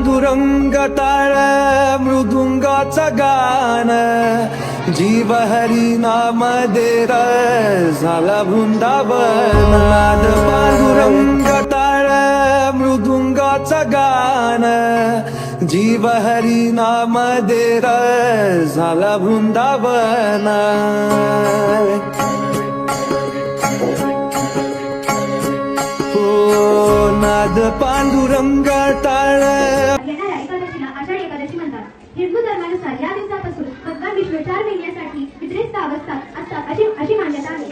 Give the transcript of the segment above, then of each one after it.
पांडुरंग टाळ मृदुंगाचं गान जीव हरी नाम देर झाला वृंदावन नाद पांडुरंग टाळ मृदुंगाचं गान जीव हरी नाम देर झाला वृंदावन नाद पांडुरंग टाळ येणाऱ्या एकादशीला आषाढी एकादशी म्हणतात. हिंदू धर्मानुसार या दिवसापासून भगवान विष्णू 4 महिन्यासाठी पितृस्थ अवस्थात असतात अशी मान्यता आहे.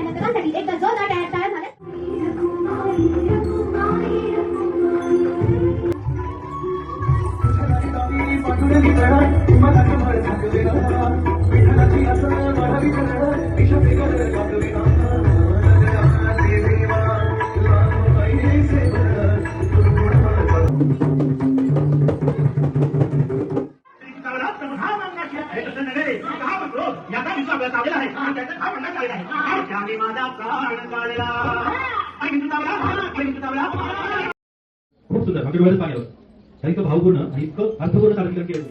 मतदानासाठी एकदा जोरदार टाळ्या झाल्या. खूप सुंदर आमच्या डोळ्यात पाणी आलं. इतकं भावपूर्ण आणि इतकं अर्थपूर्ण सादरीकरण केलं.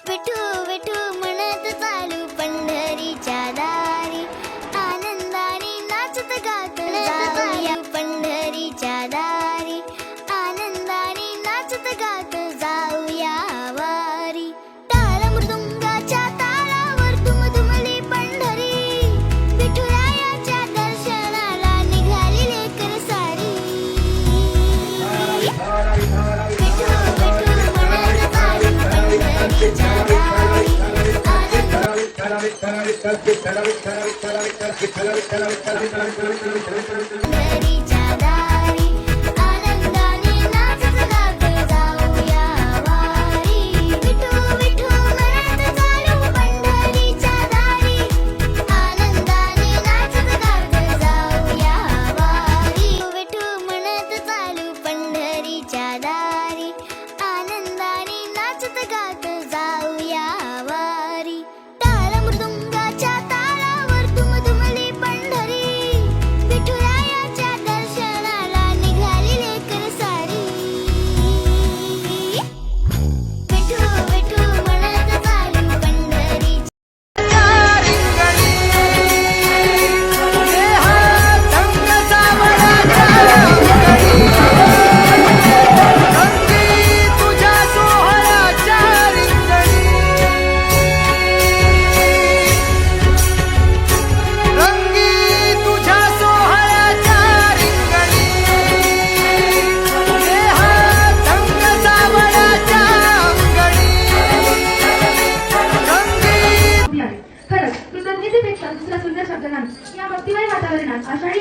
विठू विठू म्हणत चालू पंढरीच्या दारी आनंदाने नाचत गात जाऊया पंढरीच्या दारी आनंदाने नाचत गात जाऊया वारी टाळ मृदुंगाच्या तालावर दुमदुमली पंढरी विठुरायाच्या दर्शनाला निघाली लेकर सारी विठू विठू म्हणत चालू पंढरीच्या पंढरीच्या दारी आनंदाने नाचत गात जाऊया वारी विठू विठू म्हणत चालू पंढरीच्या दारी आनंदाने नाचत गात जाऊया वारी विठू म्हणत चालू पंढरीच्या दारी आनंदाने नाचत गात जाऊया वारी टाळ मृदुंगाच्या तालावर दुमदुमली पंढरी विठुरायाच्या दर्शनाला निघाली लेकर सारी विठू विठू म्हणत चालू पंढरी खरंच कृतज्ञतेपेक्षा दुसरा सुंदर शब्द नाही. या भक्तिमय वातावरणात आषाढी